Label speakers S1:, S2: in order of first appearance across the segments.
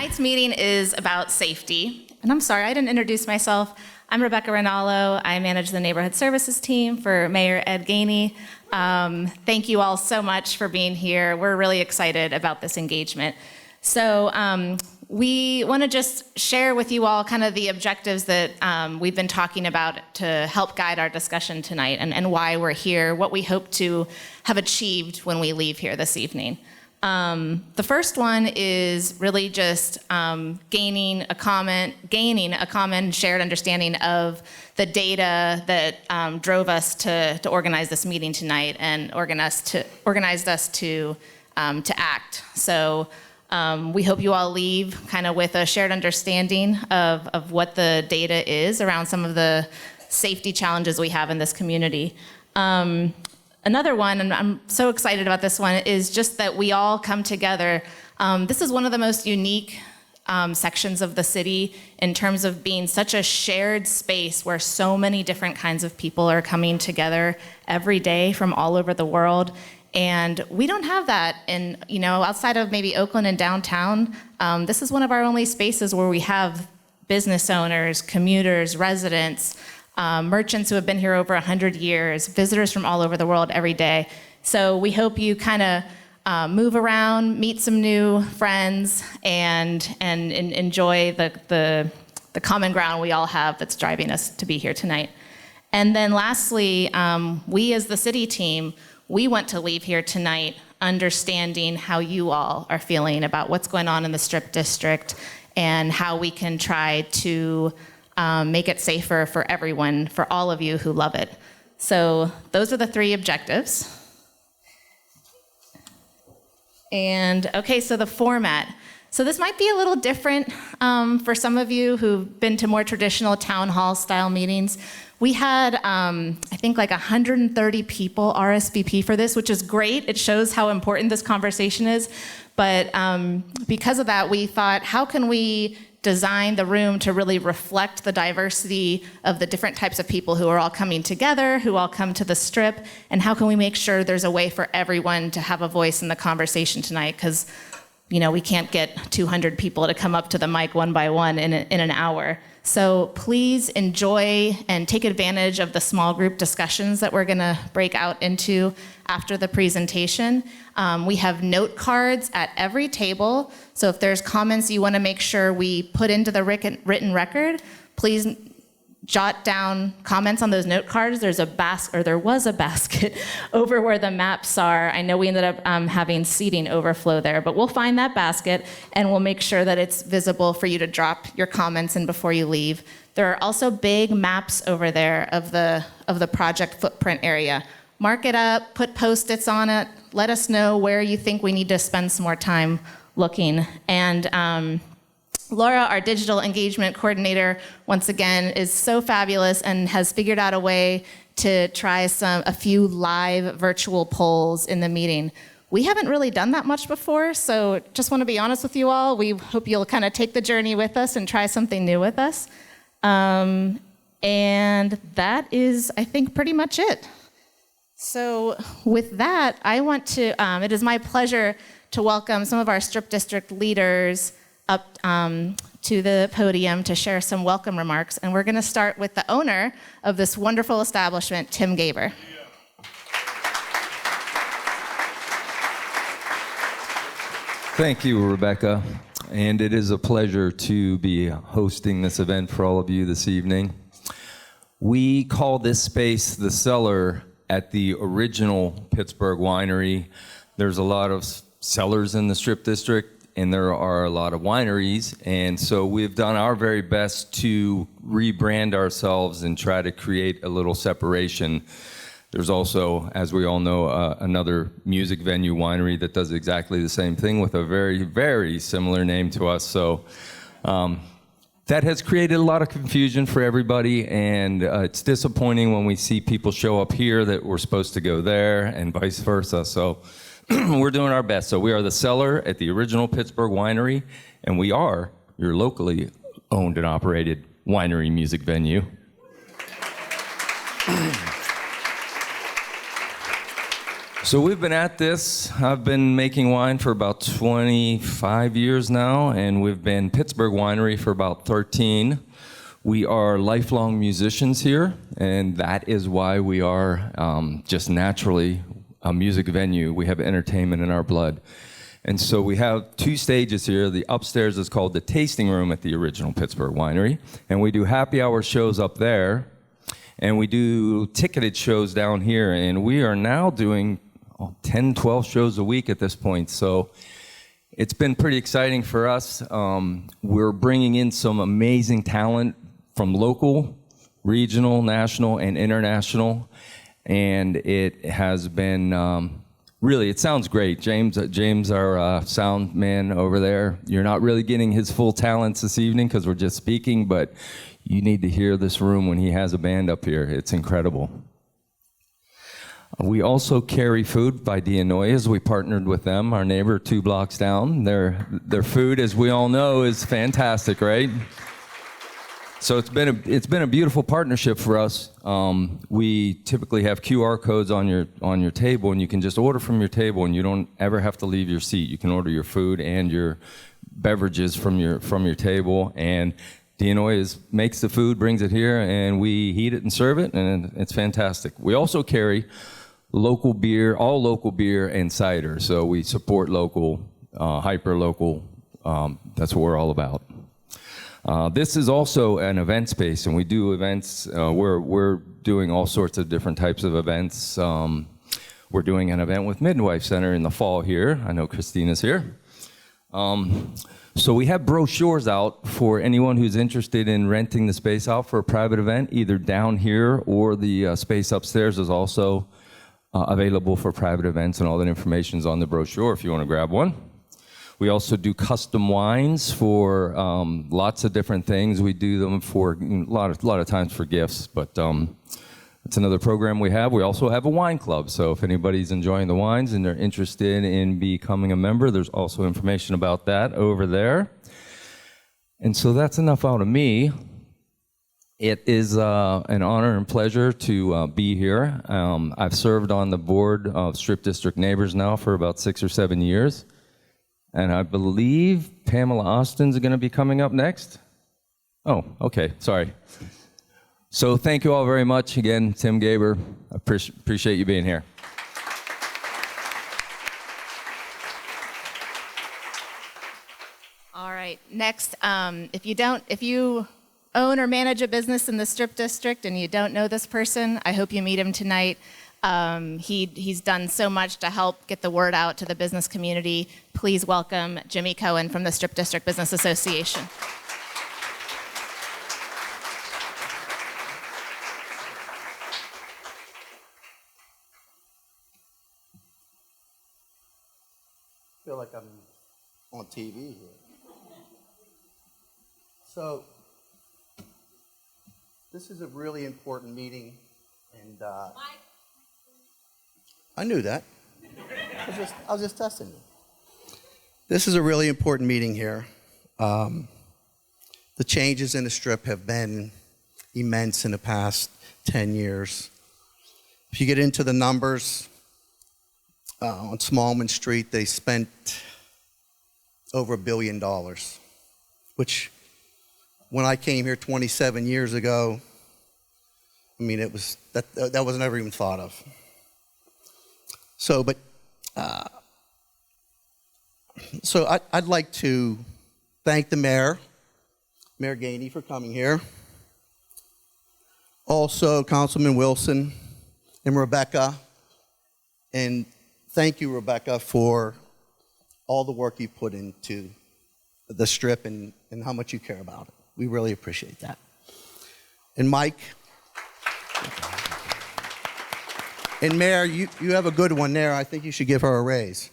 S1: tonight's meeting is about safety. And I'm sorry, I didn't introduce myself. I'm Rebecca Rinaldo. I manage the neighborhood services team for Mayor Ed Gainey. Thank you all so much for being here. We're really excited about this engagement. So we want to just share with you all kind of the objectives that we've been talking about to help guide our discussion tonight and why we're here, what we hope to have achieved when we leave here this evening. The first one is really just gaining a common shared understanding of the data that drove us to organize this meeting tonight and organized us to act. So we hope you all leave kind of with a shared understanding of what the data is around some of the safety challenges we have in this community. Another one, and I'm so excited about this one, is just that we all come together. This is one of the most unique sections of the city in terms of being such a shared space where so many different kinds of people are coming together every day from all over the world. And we don't have that outside of maybe Oakland and downtown. This is one of our only spaces where we have business owners, commuters, residents, merchants who have been here over 100 years, visitors from all over the world every day. So we hope you kind of move around, meet some new friends, and enjoy the common ground we all have that's driving us to be here tonight. And then lastly, we as the city team, we want to leave here tonight understanding how you all are feeling about what's going on in the Strip District and how we can try to make it safer for everyone, for all of you who love it. So those are the three objectives. And okay, so the format. So this might be a little different for some of you who've been to more traditional town hall style meetings. We had, I think, like 130 people RSVP for this, which is great. It shows how important this conversation is. But because of that, we thought, how can we design the room to really reflect the diversity of the different types of people who are all coming together, who all come to the Strip, and how can we make sure there's a way for everyone to have a voice in the conversation tonight? Because we can't get 200 people to come up to the mic one by one in an hour. So please enjoy and take advantage of the small group discussions that we're gonna break out into after the presentation. We have note cards at every table. So if there's comments you wanna make sure we put into the written record, please jot down comments on those note cards. There was a basket over where the maps are. I know we ended up having seating overflow there, but we'll find that basket and we'll make sure that it's visible for you to drop your comments in before you leave. There are also big maps over there of the project footprint area. Mark it up, put Post-its on it, let us know where you think we need to spend some more time looking. And Laura, our digital engagement coordinator, once again, is so fabulous and has figured out a way to try a few live virtual polls in the meeting. We haven't really done that much before, so just want to be honest with you all. We hope you'll kind of take the journey with us and try something new with us. And that is, I think, pretty much it. So with that, I want to, it is my pleasure to welcome some of our Strip District leaders up to the podium to share some welcome remarks. And we're gonna start with the owner of this wonderful establishment, Tim Gaber.
S2: Thank you, Rebecca. And it is a pleasure to be hosting this event for all of you this evening. We call this space the cellar at the original Pittsburgh winery. There's a lot of cellars in the Strip District, and there are a lot of wineries, and so we've done our very best to rebrand ourselves and try to create a little separation. There's also, as we all know, another music venue winery that does exactly the same thing with a very, very similar name to us. So that has created a lot of confusion for everybody, and it's disappointing when we see people show up here that we're supposed to go there and vice versa. So we're doing our best. So we are the cellar at the original Pittsburgh winery, and we are your locally owned and operated winery music venue. So we've been at this. I've been making wine for about 25 years now, and we've been Pittsburgh Winery for about 13. We are lifelong musicians here, and that is why we are just naturally a music venue. We have entertainment in our blood. And so we have two stages here. The upstairs is called the tasting room at the original Pittsburgh Winery, and we do happy hour shows up there, and we do ticketed shows down here, and we are now doing 10, 12 shows a week at this point. So it's been pretty exciting for us. We're bringing in some amazing talent from local, regional, national, and international. And it has been, really, it sounds great. James, our sound man over there, you're not really getting his full talents this evening because we're just speaking, but you need to hear this room when he has a band up here. It's incredible. We also carry food by Dianoia's. We partnered with them, our neighbor 2 blocks down. Their food, as we all know, is fantastic, right? So it's been a beautiful partnership for us. We typically have QR codes on your table, and you can just order from your table, and you don't ever have to leave your seat. You can order your food and your beverages from your table, and Dianoia's makes the food, brings it here, and we heat it and serve it, and it's fantastic. We also carry local beer, all local beer and cider. So we support local, hyper local. That's what we're all about. This is also an event space, and we do events. We're doing all sorts of different types of events. We're doing an event with Midwife Center in the fall here. I know Christina's here. So we have brochures out for anyone who's interested in renting the space out for a private event, either down here or the space upstairs is also available for private events, and all that information is on the brochure if you want to grab one. We also do custom wines for lots of different things. We do them for a lot of times for gifts, but it's another program we have. We also have a wine club, so if anybody's enjoying the wines and they're interested in becoming a member, there's also information about that over there. And so that's enough out of me. It is an honor and pleasure to be here. I've served on the board of Strip District Neighbors now for about 6 or 7 years. And I believe Pamela Austin's going to be coming up next. Oh, okay, sorry. So thank you all very much. Again, Tim Gaber, I appreciate you being here.
S1: All right, next, if you own or manage a business in the Strip District and you don't know this person, I hope you meet him tonight. He's done so much to help get the word out to the business community. Please welcome Jimmy Cohen from the Strip District Business Association.
S3: I feel like I'm on TV here. So, this is a really important meeting, and I knew that. I was just testing you. This is a really important meeting here. The changes in the Strip have been immense in the past 10 years. If you get into the numbers, on Smallman Street, they spent over $1 billion, which when I came here 27 years ago, I mean, it was that was never even thought of. So, I'd like to thank the mayor, Mayor Gainey, for coming here. Also, Councilman Wilson and Rebecca, and thank you, Rebecca, for all the work you put into the Strip and how much you care about it. We really appreciate that. And Mike, and Mayor, you have a good one there. I think you should give her a raise.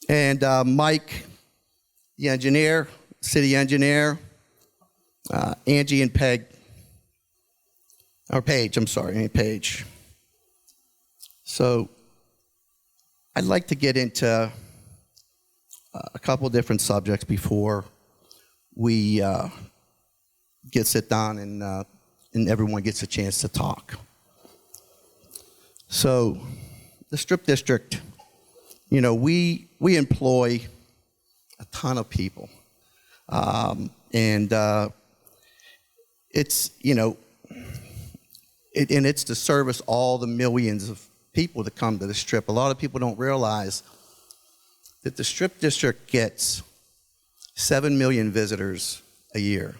S3: And Mike, the engineer, city engineer, Angie and Paige, Paige. So I'd like to get into a couple different subjects before we sit down and everyone gets a chance to talk. So the Strip District, you know, we employ a ton of people. It's, you know, and it's to service all the millions of people that come to the Strip. A lot of people don't realize that the Strip District gets 7 million visitors a year.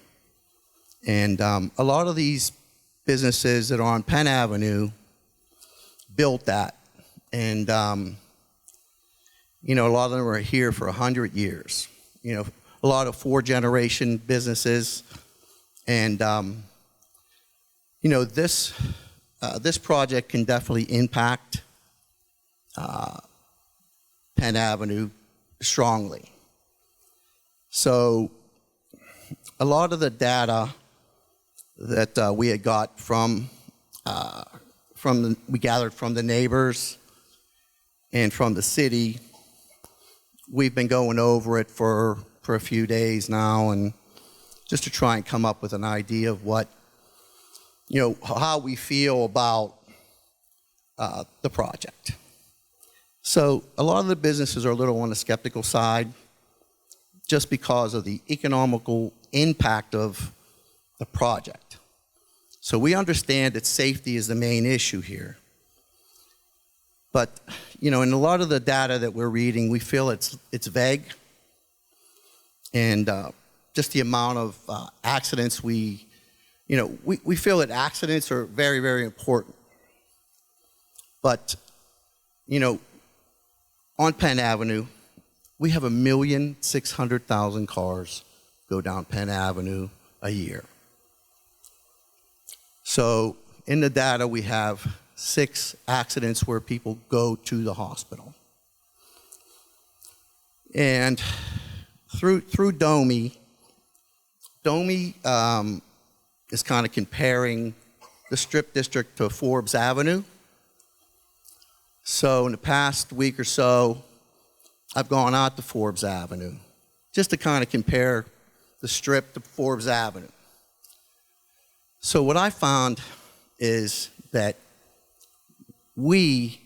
S3: And a lot of these businesses that are on Penn Avenue built that. And, you know, a lot of them are here for 100 years. You know, a lot of 4th-generation businesses. And, you know, this project can definitely impact Penn Avenue strongly. So a lot of the data that we had got we gathered from the neighbors and from the city, we've been going over it for a few days now, and just to try and come up with an idea of what, you know, how we feel about the project. So a lot of the businesses are a little on the skeptical side just because of the economical impact of the project. So we understand that safety is the main issue here. But, you know, in a lot of the data that we're reading, we feel it's vague. And just the amount of accidents we feel that accidents are very, very important. But, you know, on Penn Avenue, we have 1,600,000 cars go down Penn Avenue a year. So in the data, we have 6 accidents where people go to the hospital. And through DOMI is kind of comparing the Strip District to Forbes Avenue. So in the past week or so, I've gone out to Forbes Avenue just to kind of compare the Strip to Forbes Avenue. So what I found is that we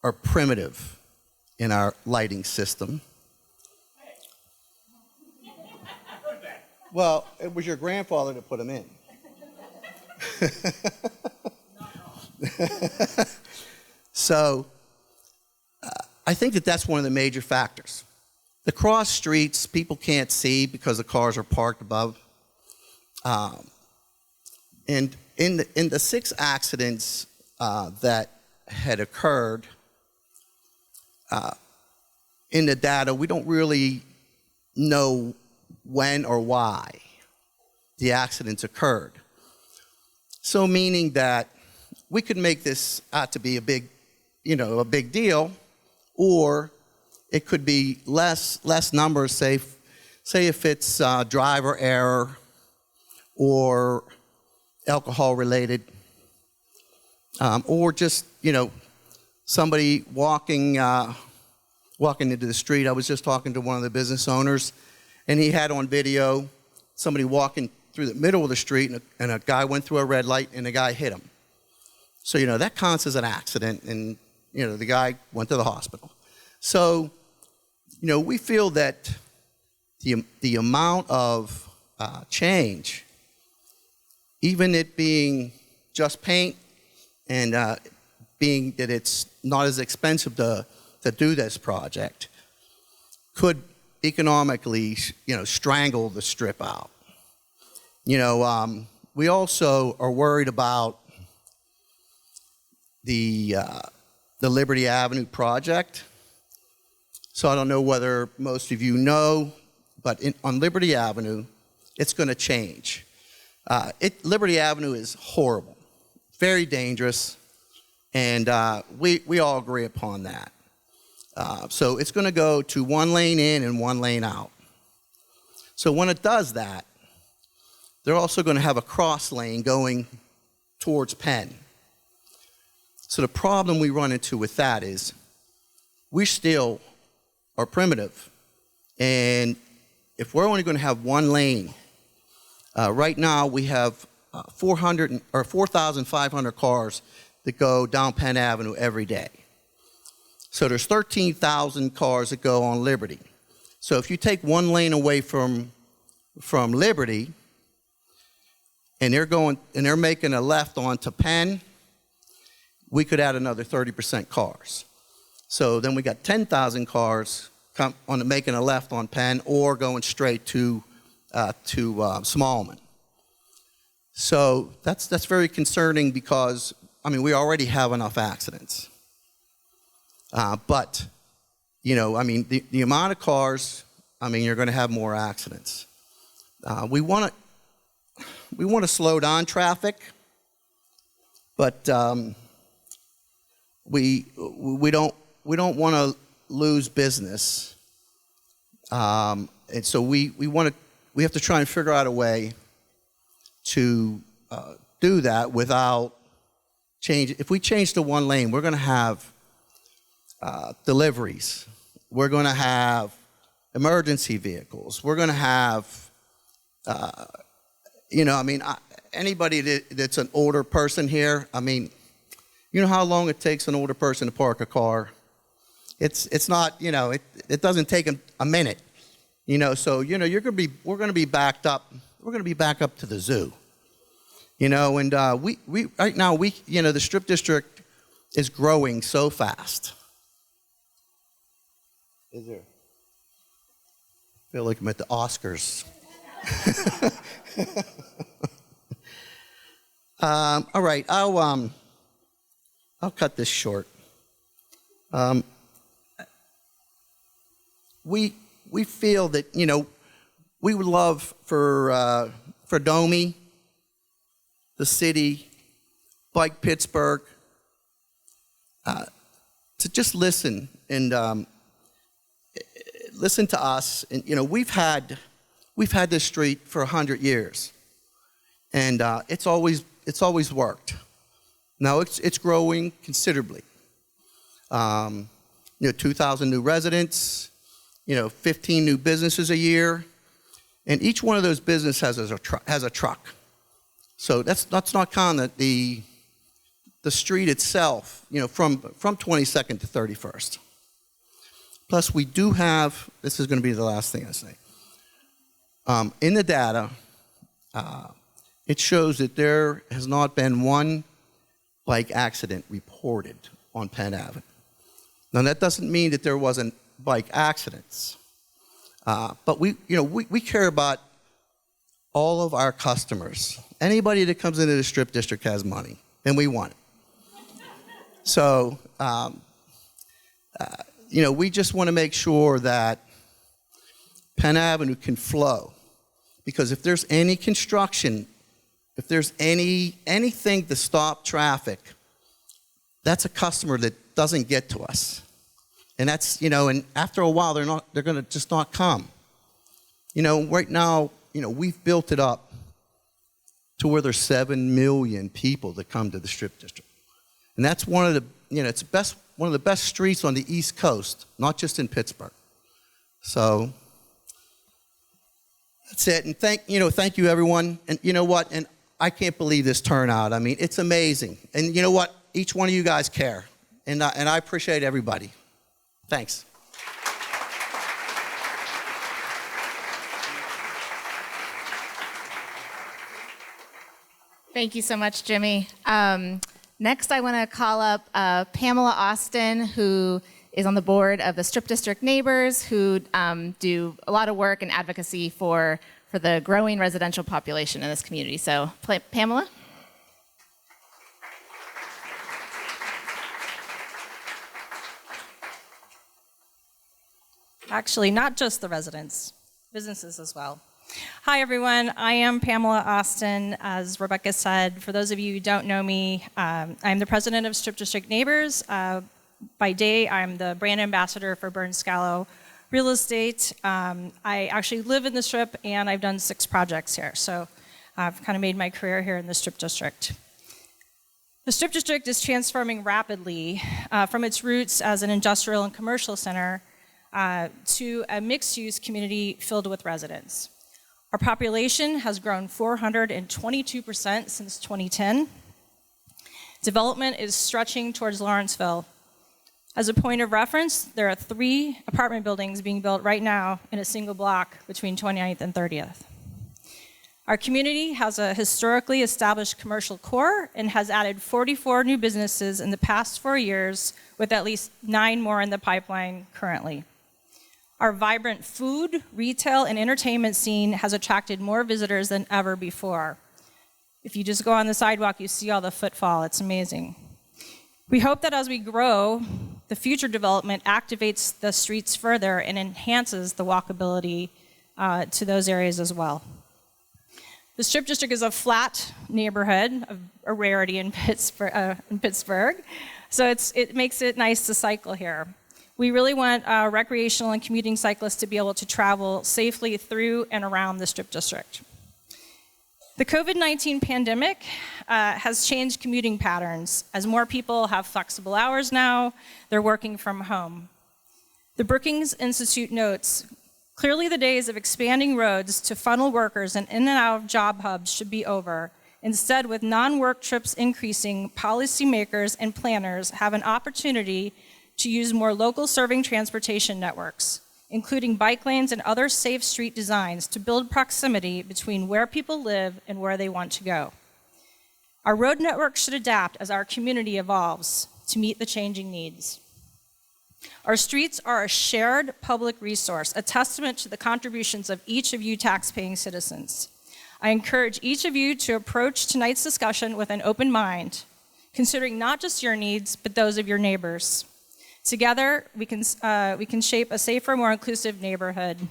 S3: are primitive in our lighting system. Well, it was your grandfather that put them in. So I think that that's one of the major factors. The cross streets, people can't see because the cars are parked above. And in the 6 accidents that had occurred, in the data, we don't really know when or why the accidents occurred. So meaning that we could make this out to be a big deal, or it could be less numbers, say if it's driver error or alcohol related, or just, you know, somebody walking into the street. I was just talking to one of the business owners, and he had on video somebody walking through the middle of the street, and a guy went through a red light, and the guy hit him. So, you know, that counts as an accident, and, you know, the guy went to the hospital. So, you know, we feel that the amount of change, even it being just paint and being that it's not as expensive to do this project, could economically, you know, strangle the Strip out. You know, we also are worried about the Liberty Avenue project. So I don't know whether most of you know, but on Liberty Avenue, it's going to change. Liberty Avenue is horrible, very dangerous, and we all agree upon that. So it's going to go to 1 lane in and 1 lane out. So when it does that, they're also going to have a cross lane going towards Penn. So the problem we run into with that is we still are primitive. And if we're only going to have 1 lane, right now we have 4,500 cars that go down Penn Avenue every day. So there's 13,000 cars that go on Liberty. So if you take one lane away from Liberty, and they're making a left onto Penn, we could add another 30% cars. So then we got 10,000 cars making a left on Penn or going straight to Smallman. So that's very concerning because, I mean, we already have enough accidents. But, I mean, the amount of cars, I mean, you're going to have more accidents. We want to slow down traffic, but we don't want to lose business, and so we have to try and figure out a way to do that without change. If we change to one lane, we're going to have deliveries. We're going to have emergency vehicles. We're going to have, I mean, anybody that's an older person here, I mean, you know how long it takes an older person to park a car? It's not, it doesn't take a minute, so, we're going to be backed up. We're going to be back up to the zoo, and we right now, the Strip District is growing so fast. Is there? I feel like I'm at the Oscars. All right, I'll cut this short. We feel that we would love for Domi, the city, like Pittsburgh, to just listen and listen to us. And we've had this street for 100 years, and it's always worked. Now it's growing considerably. 2,000 new residents, 15 new businesses a year, and each one of those businesses has a truck. So that's not counting the street itself, from 22nd to 31st. Plus, we do have, this is going to be the last thing I say. In the data, it shows that there has not been one bike accident reported on Penn Avenue. Now, that doesn't mean that there wasn't bike accidents, but we care about all of our customers. Anybody that comes into the Strip District has money, and we want it. So, we just want to make sure that Penn Avenue can flow, because if there's any construction, if there's anything to stop traffic, that's a customer that doesn't get to us. And that's, and after a while, they're going to just not come. Right now, we've built it up to where there's 7 million people that come to the Strip District. And that's one of the, it's one of the best streets on the East Coast, not just in Pittsburgh. So that's it. And thank you everyone. And you know what? And I can't believe this turnout. I mean, it's amazing. And you know what? Each one of you guys care. And I appreciate everybody. Thanks.
S1: Thank you so much, Jimmy. Next, I want to call up Pamela Austin, who is on the board of the Strip District Neighbors, who do a lot of work and advocacy for the growing residential population in this community. So, Pamela?
S4: Actually, not just the residents, businesses as well. Hi, everyone. I am Pamela Austin. As Rebecca said, for those of you who don't know me, I'm the president of Strip District Neighbors. By day, I'm the brand ambassador for Burns Scalo Real Estate. I actually live in the Strip, and I've done 6 projects here. So I've kind of made my career here in the Strip District. The Strip District is transforming rapidly from its roots as an industrial and commercial center to a mixed-use community filled with residents. Our population has grown 422% since 2010. Development is stretching towards Lawrenceville. As a point of reference, there are 3 apartment buildings being built right now in a single block between 29th and 30th. Our community has a historically established commercial core and has added 44 new businesses in the past 4 years, with at least 9 more in the pipeline currently. Our vibrant food, retail, and entertainment scene has attracted more visitors than ever before. If you just go on the sidewalk, you see all the footfall. It's amazing. We hope that as we grow, the future development activates the streets further and enhances the walkability to those areas as well. The Strip District is a flat neighborhood, a rarity in Pittsburgh, so it makes it nice to cycle here. We really want recreational and commuting cyclists to be able to travel safely through and around the Strip District. The COVID-19 pandemic has changed commuting patterns. As more people have flexible hours now, they're working from home. The Brookings Institute notes, clearly the days of expanding roads to funnel workers and in and out of job hubs should be over. Instead, with non-work trips increasing, policymakers and planners have an opportunity to use more local serving transportation networks, including bike lanes and other safe street designs to build proximity between where people live and where they want to go. Our road network should adapt as our community evolves to meet the changing needs. Our streets are a shared public resource, a testament to the contributions of each of you tax-paying citizens. I encourage each of you to approach tonight's discussion with an open mind, considering not just your needs, but those of your neighbors. Together, we can shape a safer, more inclusive neighborhood.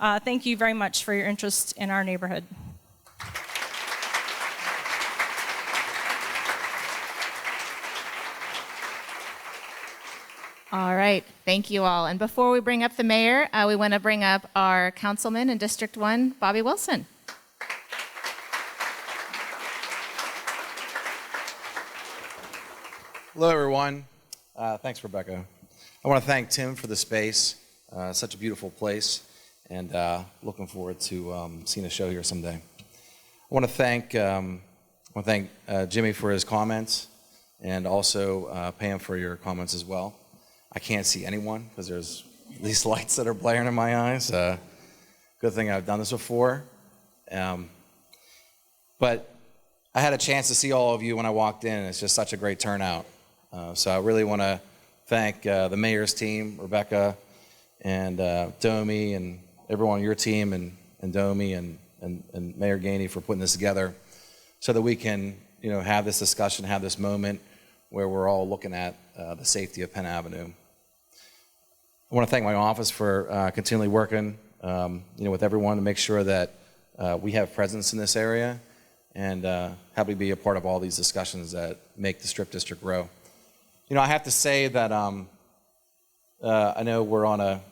S4: Thank you very much for your interest in our neighborhood.
S1: All right, thank you all. And before we bring up the mayor, we want to bring up our councilman in District 1, Bobby Wilson.
S5: Hello, everyone. Thanks, Rebecca. I want to thank Tim for the space. Such a beautiful place, and looking forward to seeing a show here someday. I want to thank Jimmy for his comments, and also Pam for your comments as well. I can't see anyone because there's these lights that are blaring in my eyes. Good thing I've done this before. But I had a chance to see all of you when I walked in, and it's just such a great turnout. So I really want to thank the mayor's team, Rebecca and Domi, and everyone on your team, and Domi and Mayor Gainey for putting this together so that we can have this discussion, have this moment where we're all looking at the safety of Penn Avenue. I want to thank my office for continually working with everyone to make sure that we have presence in this area, and happy to be a part of all these discussions that make the Strip District grow. I have to say that I know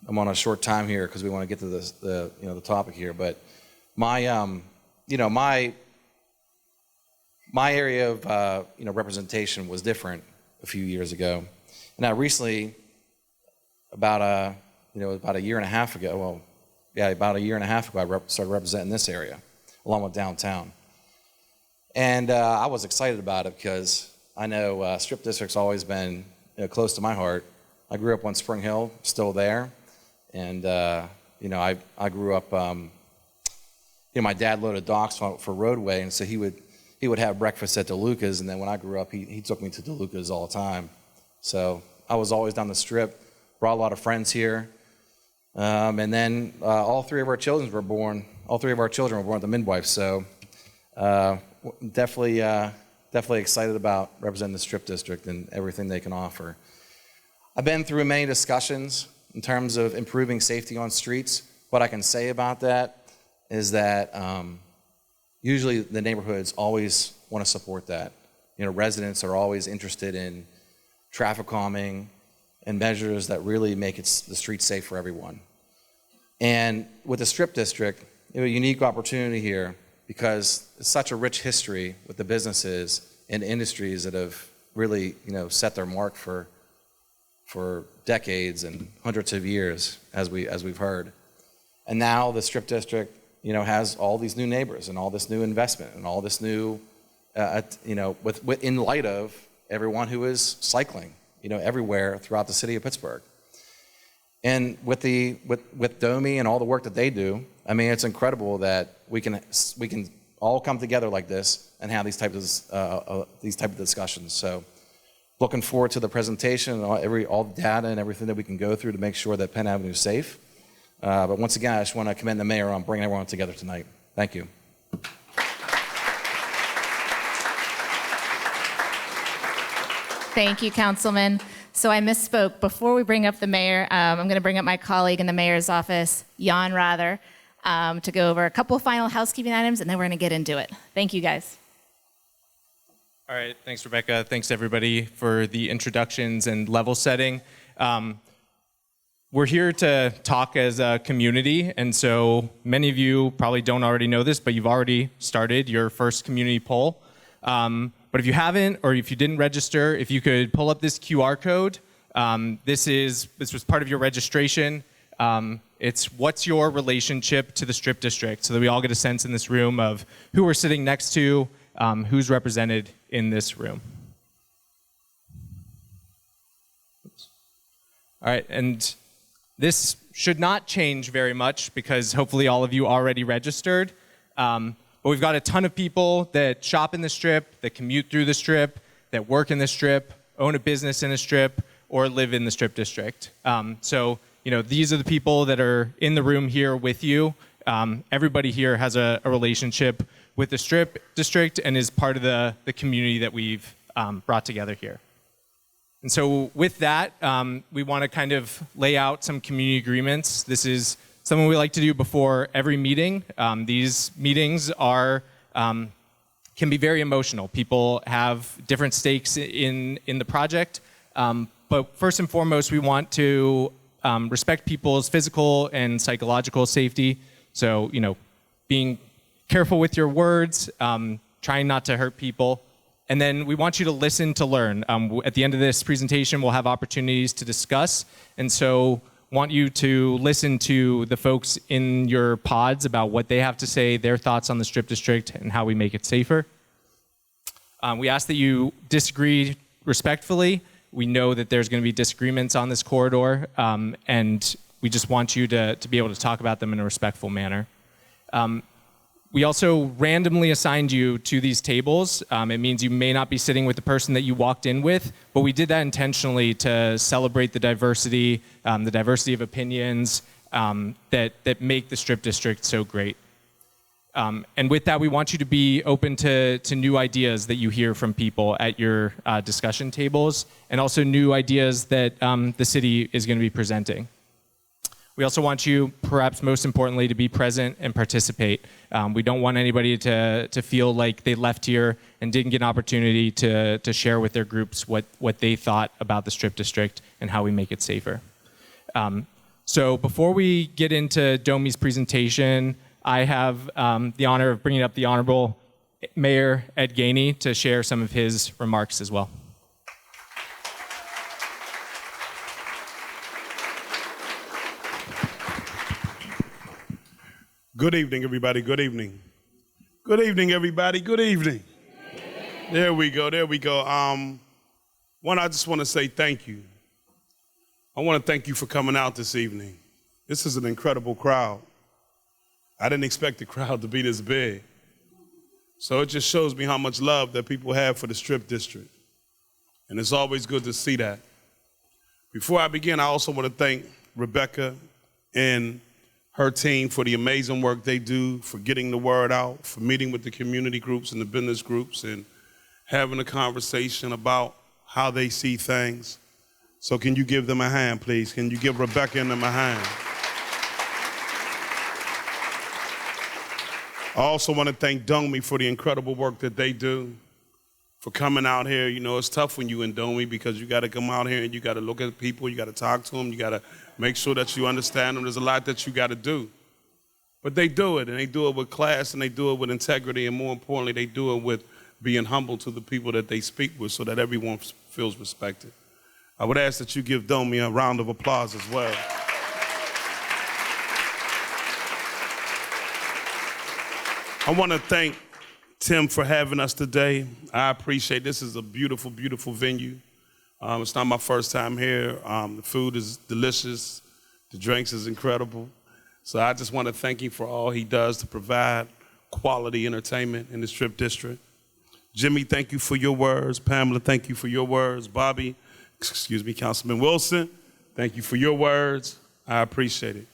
S5: I'm on a short time here because we want to get to the topic here, but my my area of representation was different a few years ago, and I recently, about a year and a half ago, about a year and a half ago, I started representing this area along with downtown, and I was excited about it because I know Strip District's always been close to my heart. I grew up on Spring Hill, still there, and I grew up. My dad loaded docks for roadway, and so he would have breakfast at DeLuca's, and then when I grew up, he took me to DeLuca's all the time. So I was always down the Strip, brought a lot of friends here, and then all three of our children were born at the midwife. So definitely excited about representing the Strip District and everything they can offer. I've been through many discussions in terms of improving safety on streets. What I can say about that is that usually the neighborhoods always want to support that. Residents are always interested in traffic calming and measures that really make the streets safe for everyone. And with the Strip District, we have a unique opportunity here because it's such a rich history with the businesses and industries that have really, set their mark for decades and hundreds of years, as we've heard. And now the Strip District, has all these new neighbors and all this new investment and all this new in light of everyone who is cycling, everywhere throughout the city of Pittsburgh. And with Domi and all the work that they do, I mean, it's incredible that we can all come together like this and have these type of discussions. So, looking forward to the presentation and all the data and everything that we can go through to make sure that Penn Avenue is safe. But once again, I just want to commend the mayor on bringing everyone together tonight. Thank you.
S1: Thank you, Councilman. So I misspoke. Before we bring up the mayor, I'm going to bring up my colleague in the mayor's office, Jan Rather, to go over a couple final housekeeping items, and then we're going to get into it. Thank you, guys.
S6: All right, thanks, Rebecca. Thanks, everybody, for the introductions and level setting. We're here to talk as a community, and so many of you probably don't already know this, but you've already started your first community poll. But if you haven't, or if you didn't register, if you could pull up this QR code, this was part of your registration. It's what's your relationship to the Strip District, so that we all get a sense in this room of who we're sitting next to, who's represented in this room. Oops. All right, and this should not change very much because hopefully all of you already registered. But we've got a ton of people that shop in the Strip, that commute through the Strip, that work in the Strip, own a business in the Strip, or live in the Strip District. So, these are the people that are in the room here with you. Everybody here has a relationship with the Strip District and is part of the community that we've brought together here. And so with that, we want to kind of lay out some community agreements. This is something we like to do before every meeting. These meetings can be very emotional. People have different stakes in the project. But first and foremost, we want to respect people's physical and psychological safety. So, being careful with your words, trying not to hurt people. And then we want you to listen to learn. At the end of this presentation, we'll have opportunities to discuss. And so want you to listen to the folks in your pods about what they have to say, their thoughts on the Strip District and how we make it safer. We ask that you disagree respectfully. We know that there's going to be disagreements on this corridor, and we just want you to be able to talk about them in a respectful manner. We also randomly assigned you to these tables. It means you may not be sitting with the person that you walked in with, but we did that intentionally to celebrate the diversity of opinions that make the Strip District so great. And with that, we want you to be open to new ideas that you hear from people at your discussion tables, and also new ideas that the city is going to be presenting. We also want you, perhaps most importantly, to be present and participate. We don't want anybody to feel like they left here and didn't get an opportunity to share with their groups what they thought about the Strip District and how we make it safer. So before we get into Domi's presentation, I have the honor of bringing up the Honorable Mayor Ed Gainey to share some of his remarks as well.
S7: Good evening, everybody. Good evening. Good evening, everybody. Good evening. There we go. There we go. One, I just want to say thank you. I want to thank you for coming out this evening. This is an incredible crowd. I didn't expect the crowd to be this big. So it just shows me how much love that people have for the Strip District. And it's always good to see that. Before I begin, I also want to thank Rebecca and her team for the amazing work they do, for getting the word out, for meeting with the community groups and the business groups and having a conversation about how they see things. So can you give them a hand, please? Can you give Rebecca and them a hand? I also want to thank Domi for the incredible work that they do, for coming out here. It's tough when you're in Domi because you got to come out here and you got to look at people, you got to talk to them, you got to make sure that you understand them. There's a lot that you got to do. But they do it, and they do it with class, and they do it with integrity, and more importantly, they do it with being humble to the people that they speak with so that everyone feels respected. I would ask that you give Domi a round of applause as well. I want to thank Tim, for having us today. I appreciate this. Is a beautiful, beautiful venue. It's not my first time here. The food is delicious. The drinks is incredible. So I just want to thank him for all he does to provide quality entertainment in the Strip District. Jimmy, thank you for your words. Pamela, thank you for your words. Bobby, excuse me, Councilman Wilson, thank you for your words. I appreciate it.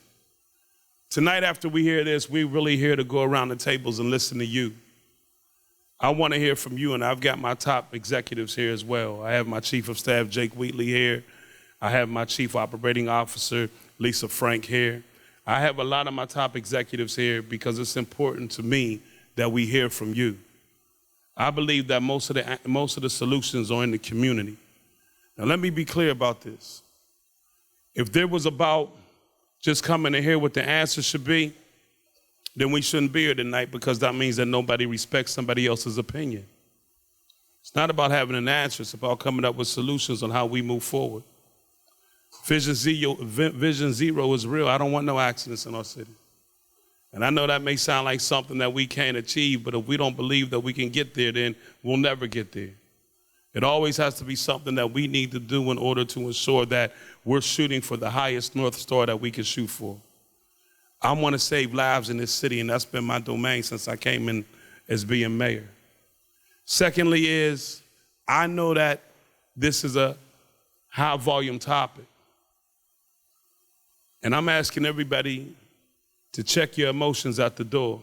S7: Tonight, after we hear this, we're really here to go around the tables and listen to you. I want to hear from you, and I've got my top executives here as well. I have my Chief of Staff, Jake Wheatley, here. I have my Chief Operating Officer, Lisa Frank, here. I have a lot of my top executives here because it's important to me that we hear from you. I believe that most of the solutions are in the community. Now, let me be clear about this. If there was about just coming in here what the answer should be, then we shouldn't be here tonight, because that means that nobody respects somebody else's opinion. It's not about having an answer. It's about coming up with solutions on how we move forward. Vision Zero is real. I don't want no accidents in our city. And I know that may sound like something that we can't achieve, but if we don't believe that we can get there, then we'll never get there. It always has to be something that we need to do in order to ensure that we're shooting for the highest North Star that we can shoot for. I want to save lives in this city, and that's been my domain since I came in as being mayor. Secondly is, I know that this is a high volume topic. And I'm asking everybody to check your emotions at the door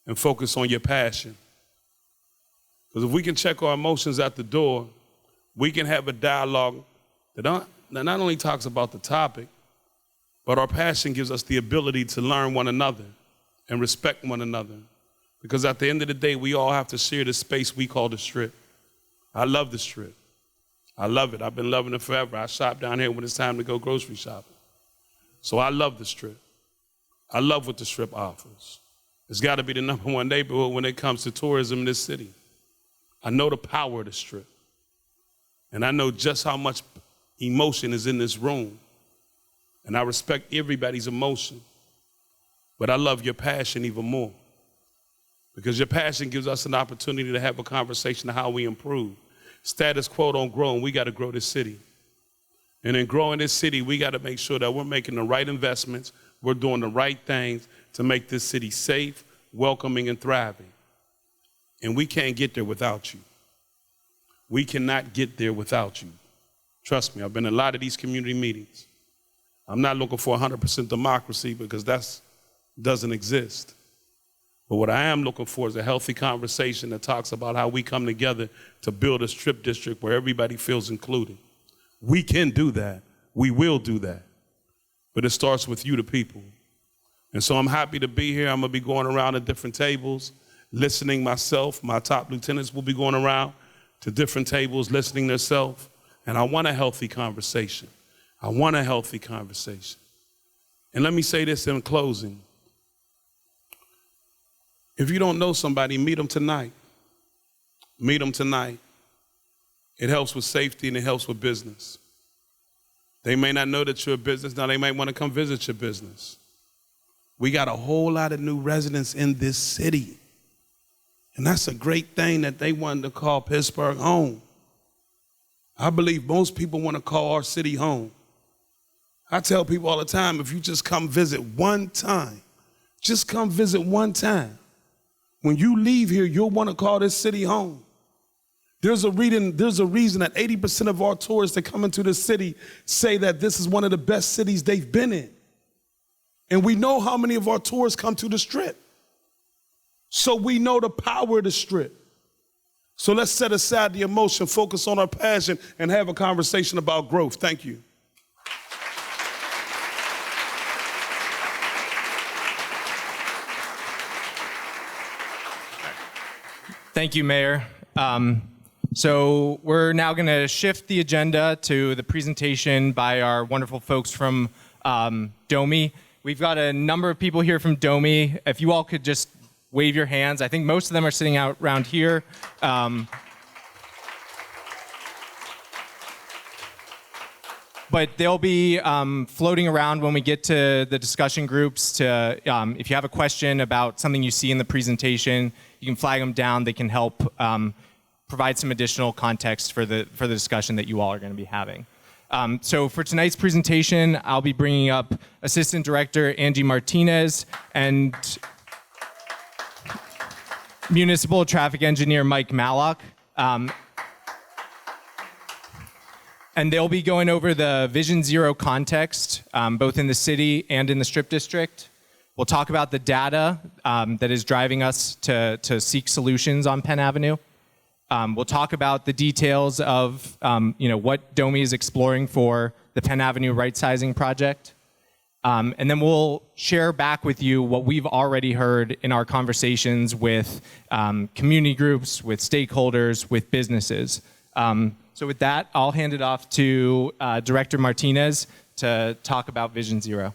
S7: and focus on your passion. Because if we can check our emotions at the door, we can have a dialogue that not only talks about the topic, but our passion gives us the ability to learn one another and respect one another. Because at the end of the day, we all have to share the space we call the Strip. I love the Strip. I love it. I've been loving it forever. I shop down here when it's time to go grocery shopping. So I love the Strip. I love what the Strip offers. It's got to be the #1 neighborhood when it comes to tourism in this city. I know the power of the Strip. And I know just how much emotion is in this room. And I respect everybody's emotion. But I love your passion even more. Because your passion gives us an opportunity to have a conversation of how we improve. Status quo don't grow, and we got to grow this city. And in growing this city, we got to make sure that we're making the right investments, we're doing the right things to make this city safe, welcoming, and thriving. And we can't get there without you. We cannot get there without you. Trust me, I've been in a lot of these community meetings. I'm not looking for 100% democracy, because that doesn't exist. But what I am looking for is a healthy conversation that talks about how we come together to build a Strip district where everybody feels included. We can do that. We will do that. But it starts with you, the people. And so I'm happy to be here. I'm going to be going around to different tables, listening myself. My top lieutenants will be going around to different tables, listening themselves. And I want a healthy conversation. I want a healthy conversation. And let me say this in closing. If you don't know somebody, meet them tonight. Meet them tonight. It helps with safety and it helps with business. They may not know that you're a business. Now they might want to come visit your business. We got a whole lot of new residents in this city. And that's a great thing that they wanted to call Pittsburgh home. I believe most people want to call our city home. I tell people all the time, if you just come visit one time, just come visit one time. When you leave here, you'll want to call this city home. There's a reason that 80% of our tourists that come into the city say that this is one of the best cities they've been in. And we know how many of our tourists come to the Strip. So we know the power of the Strip. So let's set aside the emotion, focus on our passion, and have a conversation about growth. Thank you.
S6: Thank you, Mayor. So we're now going to shift the agenda to the presentation by our wonderful folks from DOMI. We've got a number of people here from DOMI. If you all could just wave your hands. I think most of them are sitting out around here. But they'll be floating around when we get to the discussion groups. If you have a question about something you see in the presentation, you can flag them down. They can help provide some additional context for the discussion that you all are going to be having. So for tonight's presentation, I'll be bringing up Assistant Director Angie Martinez and Municipal Traffic Engineer Mike Mallock. And they'll be going over the Vision Zero context, both in the city and in the Strip District. We'll talk about the data that is driving us to seek solutions on Penn Avenue. We'll talk about the details of what DOMI is exploring for the Penn Avenue Rightsizing project. And then we'll share back with you what we've already heard in our conversations with community groups, with stakeholders, with businesses. So with that, I'll hand it off to Director Martinez to talk about Vision Zero.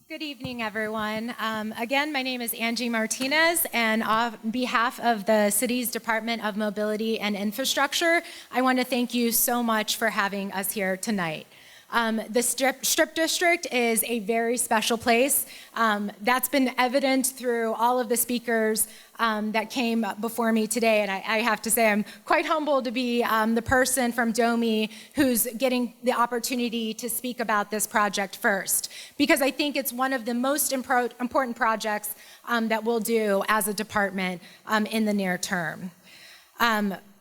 S8: Good evening, everyone. Again, my name is Angie Martinez, and on behalf of the city's Department of Mobility and Infrastructure, I want to thank you so much for having us here tonight. The Strip District is a very special place. That's been evident through all of the speakers that came before me today, and I have to say I'm quite humbled to be the person from DOMI who's getting the opportunity to speak about this project first, because I think it's one of the most important projects that we'll do as a department in the near term.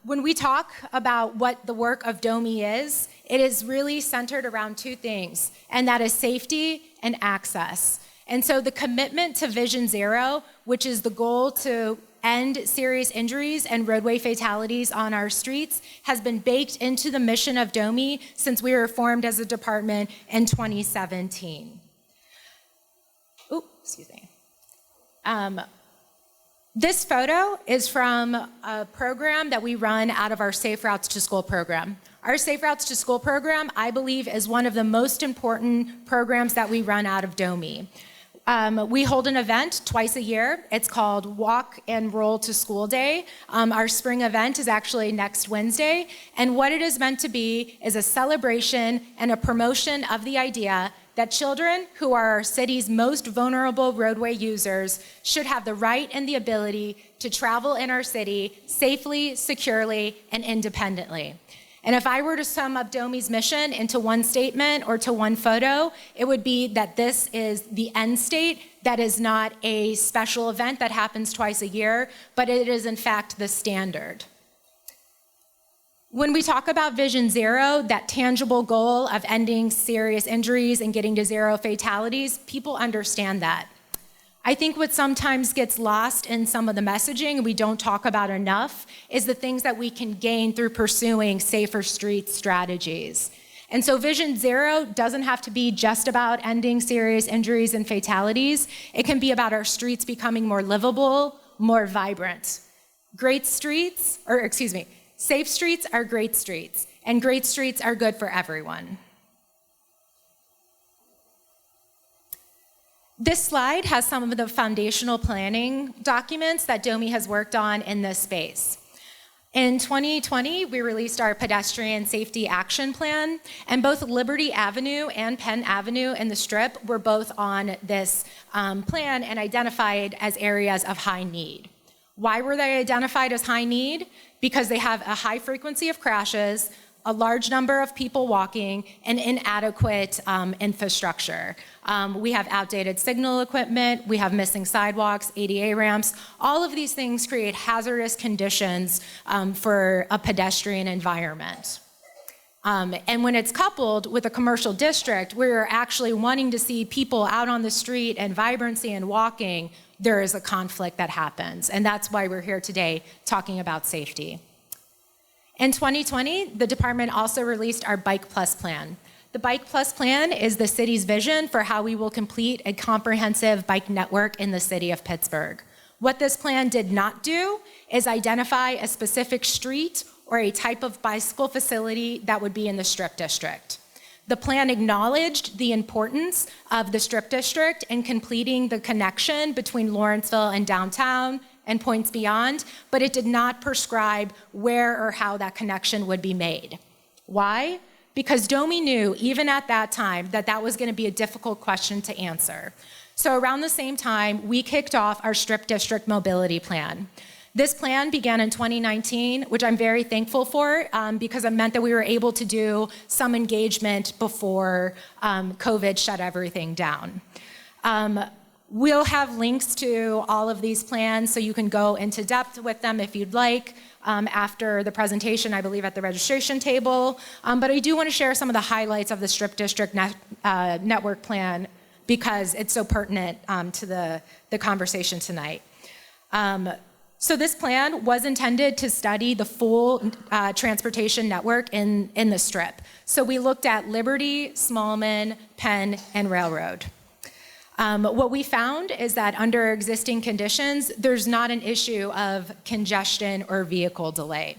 S8: When we talk about what the work of DOMI is, it is really centered around two things, and that is safety and access. And so the commitment to Vision Zero, which is the goal to end serious injuries and roadway fatalities on our streets, has been baked into the mission of DOMI since we were formed as a department in 2017. Ooh, excuse me. This photo is from a program that we run out of our Safe Routes to School program. Our Safe Routes to School program, I believe, is one of the most important programs that we run out of DOMI. We hold an event twice a year. It's called Walk and Roll to School Day. Our spring event is actually next Wednesday. And what it is meant to be is a celebration and a promotion of the idea that children who are our city's most vulnerable roadway users should have the right and the ability to travel in our city safely, securely, and independently. And if I were to sum up DOMI's mission into one statement or to one photo, it would be that this is the end state. That is not a special event that happens twice a year, but it is in fact the standard. When we talk about Vision Zero, that tangible goal of ending serious injuries and getting to zero fatalities, people understand that. I think what sometimes gets lost in some of the messaging and we don't talk about enough is the things that we can gain through pursuing safer street strategies. And so Vision Zero doesn't have to be just about ending serious injuries and fatalities. It can be about our streets becoming more livable, more vibrant. Safe streets are great streets, and great streets are good for everyone. This slide has some of the foundational planning documents that DOMI has worked on in this space. In 2020, we released our pedestrian safety action plan, and both Liberty Avenue and Penn Avenue in the Strip were both on this plan and identified as areas of high need. Why were they identified as high need? Because they have a high frequency of crashes, a large number of people walking, and inadequate infrastructure. We have outdated signal equipment, we have missing sidewalks, ADA ramps. All of these things create hazardous conditions for a pedestrian environment. And when it's coupled with a commercial district, where you're actually wanting to see people out on the street and vibrancy and walking, there is a conflict that happens. And that's why we're here today talking about safety. In 2020, the department also released our Bike Plus plan. The Bike Plus plan is the city's vision for how we will complete a comprehensive bike network in the city of Pittsburgh. What this plan did not do is identify a specific street or a type of bicycle facility that would be in the Strip District. The plan acknowledged the importance of the Strip District in completing the connection between Lawrenceville and downtown and points beyond, but it did not prescribe where or how that connection would be made. Why? Because DOMI knew, even at that time, that that was going to be a difficult question to answer. So around the same time, we kicked off our Strip District Mobility Plan. This plan began in 2019, which I'm very thankful for because it meant that we were able to do some engagement before COVID shut everything down. We'll have links to all of these plans so you can go into depth with them if you'd like after the presentation, I believe at the registration table. But I do want to share some of the highlights of the Strip District Network Plan because it's so pertinent to the conversation tonight. So this plan was intended to study the full transportation network in the Strip. So we looked at Liberty, Smallman, Penn, and Railroad. What we found is that under existing conditions, there's not an issue of congestion or vehicle delay.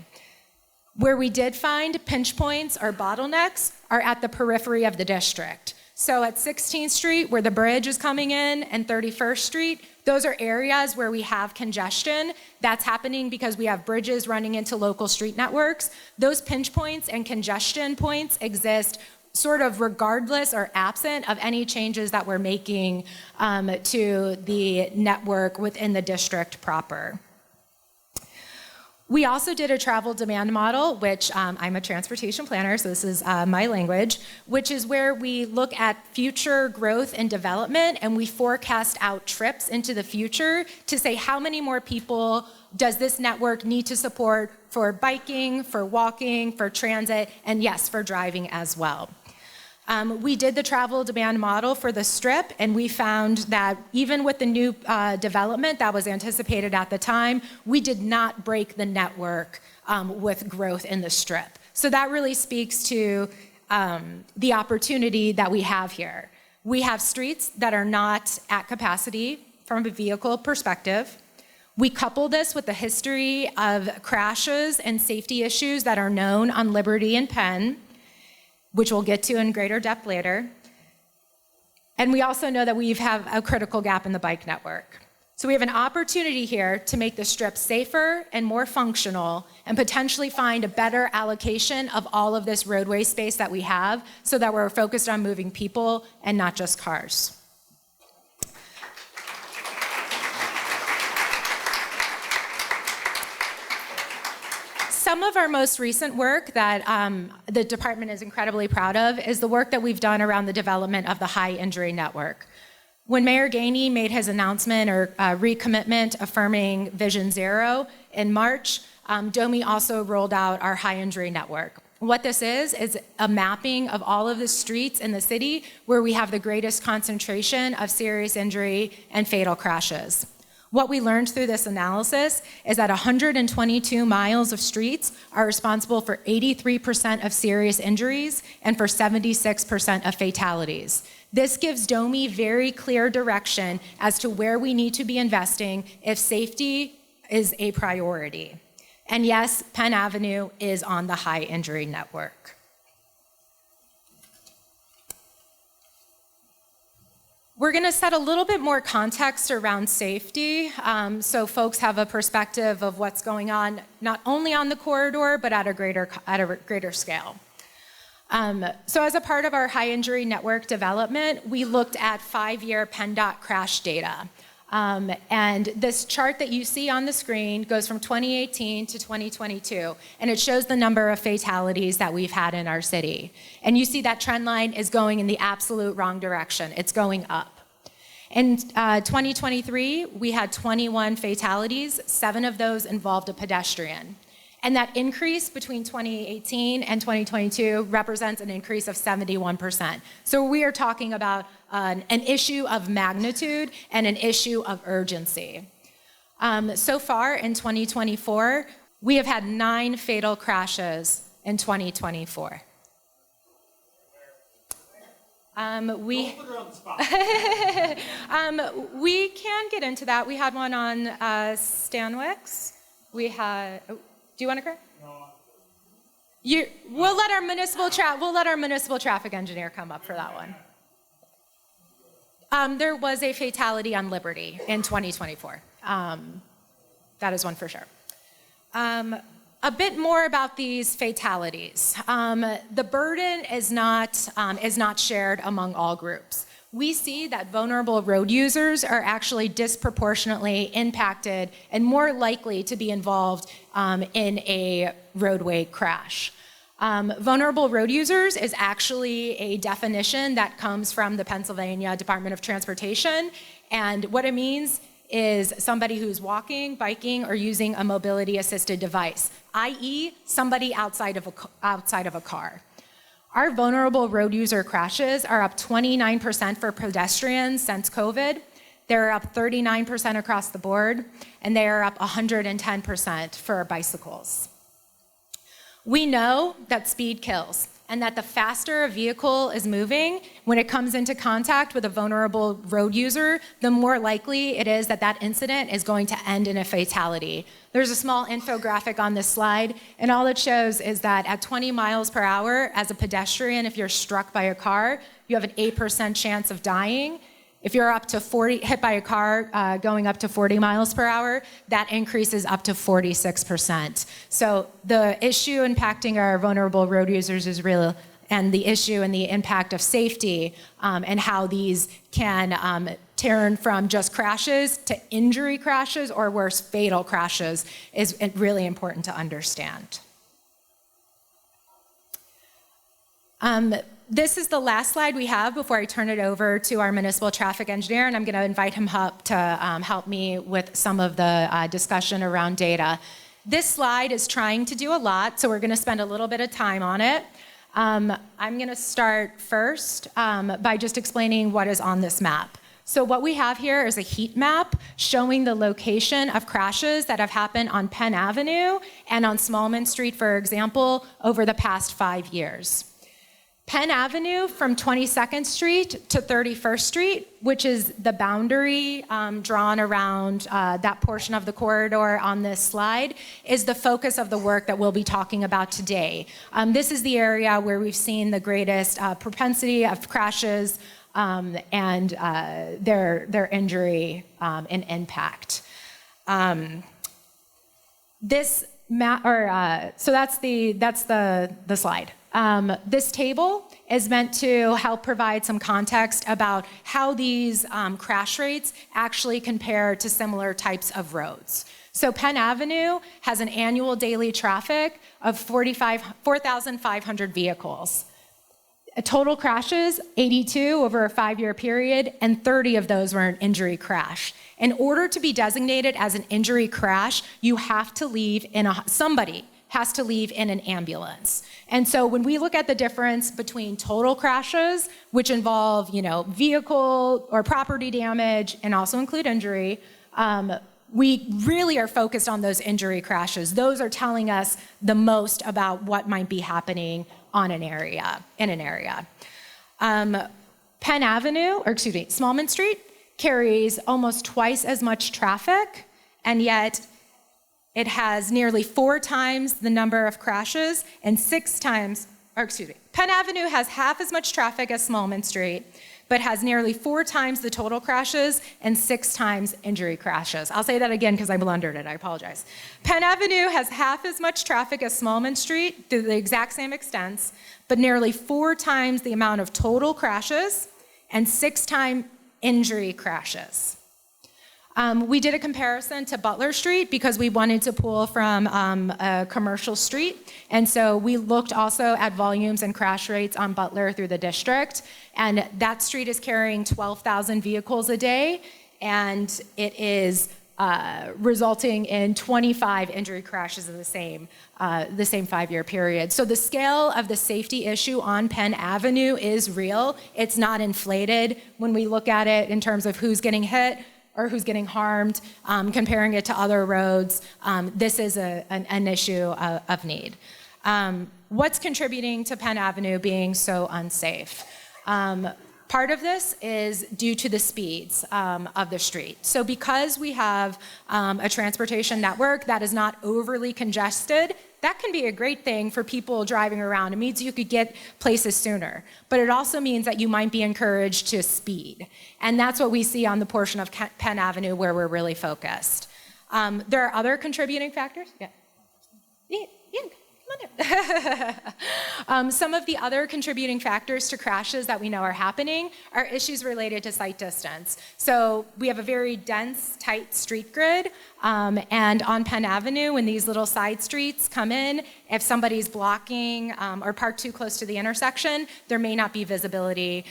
S8: Where we did find pinch points or bottlenecks are at the periphery of the district. So at 16th Street, where the bridge is coming in, and 31st Street, those are areas where we have congestion. That's happening because we have bridges running into local street networks. Those pinch points and congestion points exist sort of regardless or absent of any changes that we're making to the network within the district proper. We also did a travel demand model, which I'm a transportation planner, so this is my language, which is where we look at future growth and development and we forecast out trips into the future to say how many more people does this network need to support for biking, for walking, for transit, and yes, for driving as well. We did the travel demand model for the Strip, and we found that even with the new development that was anticipated at the time, we did not break the network with growth in the Strip. So that really speaks to the opportunity that we have here. We have streets that are not at capacity from a vehicle perspective. We couple this with the history of crashes and safety issues that are known on Liberty and Penn, which we'll get to in greater depth later. And we also know that we have a critical gap in the bike network. So we have an opportunity here to make the Strip safer and more functional and potentially find a better allocation of all of this roadway space that we have so that we're focused on moving people and not just cars. Some of our most recent work that the department is incredibly proud of is the work that we've done around the development of the high injury network. When Mayor Gainey made his announcement or recommitment affirming Vision Zero in March, DOMI also rolled out our high injury network. What this is a mapping of all of the streets in the city where we have the greatest concentration of serious injury and fatal crashes. What we learned through this analysis is that 122 miles of streets are responsible for 83% of serious injuries and for 76% of fatalities. This gives DOMI very clear direction as to where we need to be investing if safety is a priority. And yes, Penn Avenue is on the high injury network. We're going to set a little bit more context around safety so folks have a perspective of what's going on not only on the corridor but at a greater scale. So as a part of our high injury network development, we looked at 5-year PennDOT crash data. And this chart that you see on the screen goes from 2018 to 2022, and it shows the number of fatalities that we've had in our city. And you see that trend line is going in the absolute wrong direction. It's going up. In 2023, we had 21 fatalities. 7 of those involved a pedestrian. And that increase between 2018 and 2022 represents an increase of 71%. So we are talking about an issue of magnitude and an issue of urgency. So far in 2024, we have had 9 fatal crashes in 2024. We can get into that. We had one on Stanwix. We had. Do you want to correct? No. We'll let our municipal traffic engineer come up for that one. There was a fatality on Liberty in 2024. That is one for sure. A bit more about these fatalities. The burden is not shared among all groups. We see that vulnerable road users are actually disproportionately impacted and more likely to be involved in a roadway crash. Vulnerable road users is actually a definition that comes from the Pennsylvania Department of Transportation, and what it means is somebody who's walking, biking, or using a mobility-assisted device, i.e. somebody outside of a car. Our vulnerable road user crashes are up 29% for pedestrians since COVID. They're up 39% across the board, and they are up 110% for bicycles. We know that speed kills, and that the faster a vehicle is moving, when it comes into contact with a vulnerable road user, the more likely it is that that incident is going to end in a fatality. There's a small infographic on this slide, and all it shows is that at 20 miles per hour, as a pedestrian, if you're struck by a car, you have an 8% chance of dying. If you're hit by a car going up to 40 miles per hour, that increases up to 46%. So the issue impacting our vulnerable road users is real, and the issue and the impact of safety and how these can turn from just crashes to injury crashes or worse, fatal crashes is really important to understand. This is the last slide we have before I turn it over to our municipal traffic engineer, and I'm going to invite him up to help me with some of the discussion around data. This slide is trying to do a lot, so we're going to spend a little bit of time on it. I'm going to start first by just explaining what is on this map. So what we have here is a heat map showing the location of crashes that have happened on Penn Avenue and on Smallman Street, for example, over the past 5 years. Penn Avenue from 22nd Street to 31st Street, which is the boundary drawn around that portion of the corridor on this slide, is the focus of the work that we'll be talking about today. This is the area where we've seen the greatest propensity of crashes and their injury and impact. So that's the slide. This table is meant to help provide some context about how these crash rates actually compare to similar types of roads. So Penn Avenue has an annual daily traffic of 4,500 vehicles. Total crashes, 82 over a 5-year period, and 30 of those were an injury crash. In order to be designated as an injury crash, you have to leave somebody has to leave in an ambulance. And so when we look at the difference between total crashes, which involve, vehicle or property damage and also include injury, we really are focused on those injury crashes. Those are telling us the most about what might be happening in an area. Smallman Street carries almost twice as much traffic, and yet it has nearly 4 times the number of crashes and Penn Avenue has half as much traffic as Smallman Street, but has nearly 4 times the total crashes and 6 times injury crashes. I'll say that again because I blundered it, I apologize. Penn Avenue has half as much traffic as Smallman Street to the exact same extents, but nearly 4 times the amount of total crashes and 6 times injury crashes. We did a comparison to Butler Street because we wanted to pull from a commercial street. And so we looked also at volumes and crash rates on Butler through the district. And that street is carrying 12,000 vehicles a day. And it is resulting in 25 injury crashes in the same 5-year period. So the scale of the safety issue on Penn Avenue is real. It's not inflated when we look at it in terms of who's getting hit or who's getting harmed, comparing it to other roads. This is an issue of need. What's contributing to Penn Avenue being so unsafe? Part of this is due to the speeds of the street. So because we have a transportation network that is not overly congested, that can be a great thing for people driving around. It means you could get places sooner. But it also means that you might be encouraged to speed. And that's what we see on the portion of Penn Avenue where we're really focused. There are other contributing factors. Yeah. Yeah, come on in. Some of the other contributing factors to crashes that we know are happening are issues related to sight distance. So we have a very dense, tight street grid, and on Penn Avenue, when these little side streets come in, if somebody's blocking or parked too close to the intersection, there may not be visibility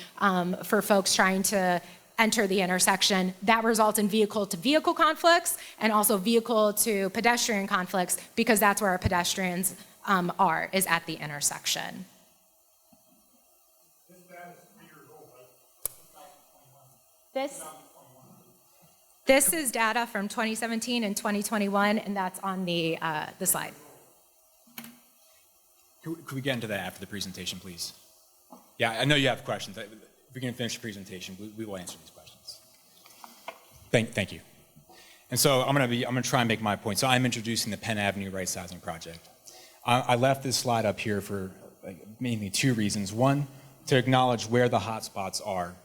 S8: for folks trying to enter the intersection. That results in vehicle-to-vehicle conflicts and also vehicle-to-pedestrian conflicts, because that's where our pedestrians is at the intersection. This is data from 2017 and 2021, and that's on the slide.
S9: Could we get into that after the presentation, please? Yeah, I know you have questions. If we can finish the presentation, we will answer these questions. Thank you. And so I'm going to try and make my point. So I'm introducing the Penn Avenue Rightsizing project. I left this slide up here for mainly two reasons. One, to acknowledge where the hot spots are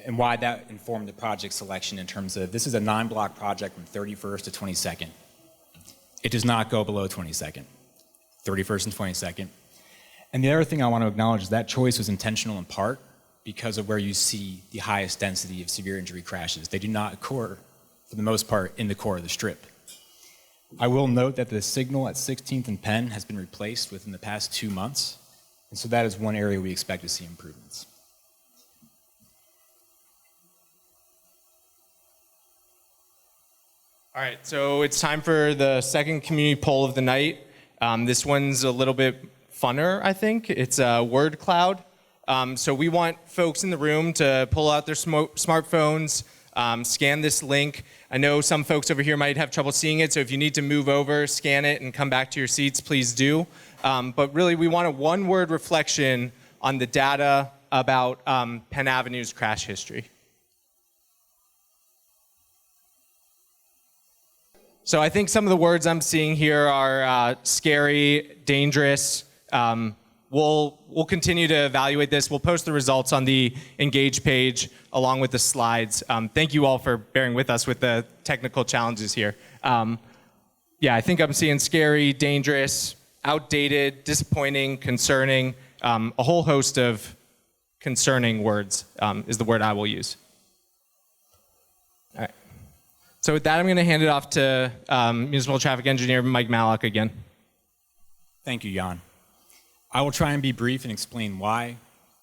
S9: and why that informed the project selection in terms of this is a 9-block project from 31st to 22nd. It does not go below 22nd, 31st and 22nd. And the other thing I want to acknowledge is that choice was intentional in part because of where you see the highest density of severe injury crashes. They do not occur, for the most part, in the core of the Strip. I will note that the signal at 16th and Penn has been replaced within the past 2 months, and so that is one area we expect to see improvements.
S6: All right, so it's time for the second community poll of the night. This one's a little bit funner, I think. It's a word cloud. So we want folks in the room to pull out their smartphones, scan this link. I know some folks over here might have trouble seeing it, so if you need to move over, scan it, and come back to your seats, please do. But really, we want a one-word reflection on the data about Penn Avenue's crash history. So I think some of the words I'm seeing here are scary, dangerous. We'll continue to evaluate this. We'll post the results on the Engage page along with the slides. Thank you all for bearing with us with the technical challenges here. Yeah, I think I'm seeing scary, dangerous, outdated, disappointing, concerning, a whole host of concerning words is the word I will use. All right. So with that, I'm going to hand it off to Municipal Traffic Engineer Mike Mallock again.
S9: Thank you, Jan. I will try and be brief and explain why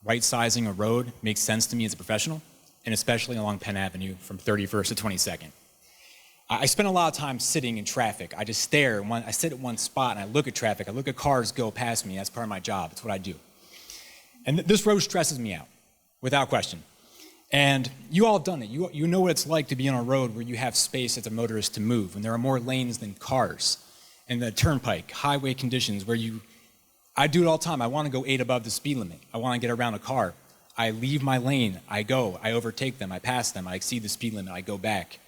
S9: right-sizing a road makes sense to me as a professional, and especially along Penn Avenue from 31st to 22nd. I spend a lot of time sitting in traffic. I just stare. I sit at one spot and I look at traffic. I look at cars go past me. That's part of my job. It's what I do. And this road stresses me out, without question. And you all have done it. You know what it's like to be on a road where you have space as a motorist to move, and there are more lanes than cars. And the turnpike, highway conditions where I do it all the time. I want to go 8 above the speed limit. I want to get around a car. I leave my lane. I overtake them. I pass them. I exceed the speed limit. I go back.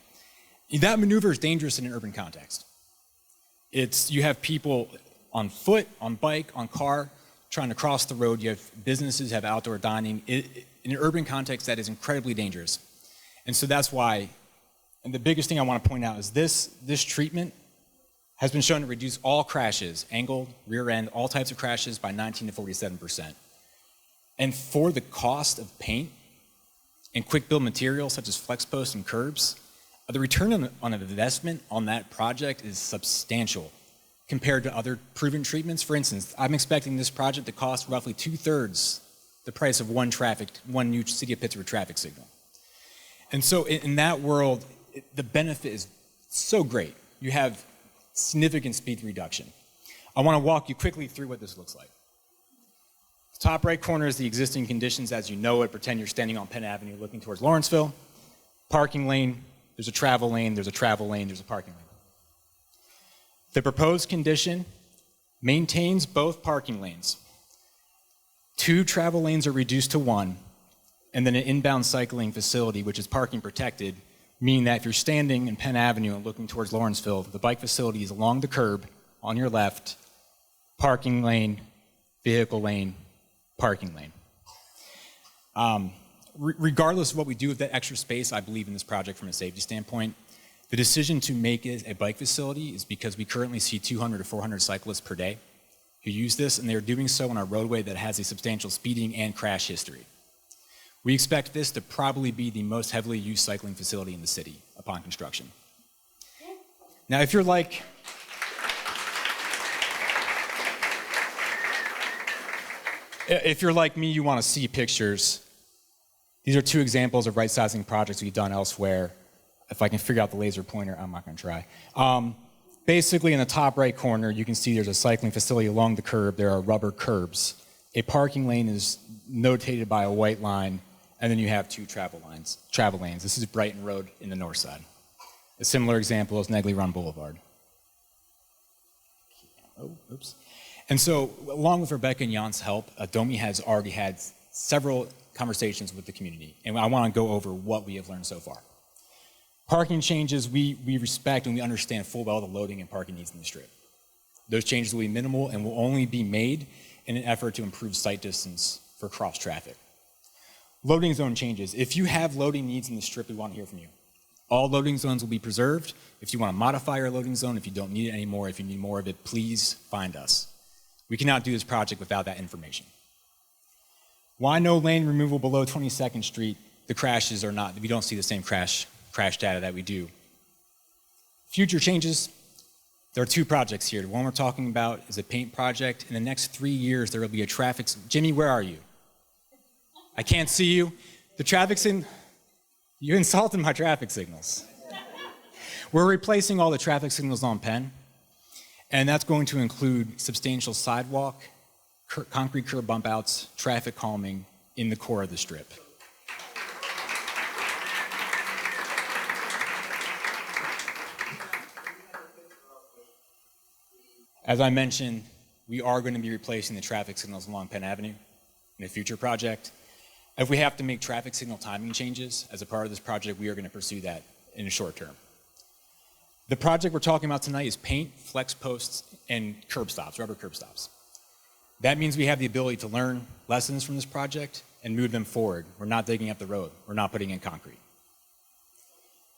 S9: That maneuver is dangerous in an urban context. You have people on foot, on bike, on car, trying to cross the road. You have businesses, have outdoor dining. In an urban context, that is incredibly dangerous. And so that's why, and the biggest thing I want to point out is this treatment has been shown to reduce all crashes, angled, rear end, all types of crashes by 19 to 47%. And for the cost of paint and quick build materials such as flex posts and curbs, the return on investment on that project is substantial compared to other proven treatments. For instance, I'm expecting this project to cost roughly 2/3 the price of one new City of Pittsburgh traffic signal. And so in that world, the benefit is so great. You have significant speed reduction. I want to walk you quickly through what this looks like. Top right corner is the existing conditions as you know it. Pretend you're standing on Penn Avenue looking towards Lawrenceville. Parking lane, there's a travel lane, there's a travel lane, there's a parking lane. The proposed condition maintains both parking lanes. 2 travel lanes are reduced to 1, and then an inbound cycling facility, which is parking protected, meaning that if you're standing in Penn Avenue and looking towards Lawrenceville, the bike facility is along the curb on your left, parking lane, vehicle lane, parking lane. Regardless of what we do with that extra space, I believe in this project from a safety standpoint. The decision to make it a bike facility is because we currently see 200 to 400 cyclists per day who use this, and they're doing so on a roadway that has a substantial speeding and crash history. We expect this to probably be the most heavily used cycling facility in the city upon construction. Now, if you're like me, you want to see pictures. These are two examples of right-sizing projects we've done elsewhere. If I can figure out the laser pointer, I'm not going to try. Basically, in the top right corner, you can see there's a cycling facility along the curb. There are rubber curbs. A parking lane is notated by a white line, and then you have two travel lanes. This is Brighton Road in the north side. A similar example is Negley Run Boulevard. Oh, oops. And so, along with Rebecca and Jan's help, Domi has already had several conversations with the community, and I want to go over what we have learned so far. Parking changes, we respect and we understand full well the loading and parking needs in the Strip. Those changes will be minimal and will only be made in an effort to improve sight distance for cross traffic. Loading zone changes. If you have loading needs in the Strip, we want to hear from you. All loading zones will be preserved. If you want to modify your loading zone, if you don't need it anymore, if you need more of it, please find us. We cannot do this project without that information. Why no lane removal below 22nd Street? The crashes are not, we don't see the same crash data that we do. Future changes, there are two projects here. The one we're talking about is a paint project. In the next 3 years, there will be a traffic, Jimmy, where are you? I can't see you. The traffic signal, you insulted my traffic signals. We're replacing all the traffic signals on Penn, and that's going to include substantial sidewalk, concrete curb bump outs, traffic calming in the core of the Strip. As I mentioned, we are going to be replacing the traffic signals along Penn Avenue in a future project. If we have to make traffic signal timing changes as a part of this project, we are going to pursue that in the short term. The project we're talking about tonight is paint, flex posts, and curb stops, rubber curb stops. That means we have the ability to learn lessons from this project and move them forward. We're not digging up the road. We're not putting in concrete.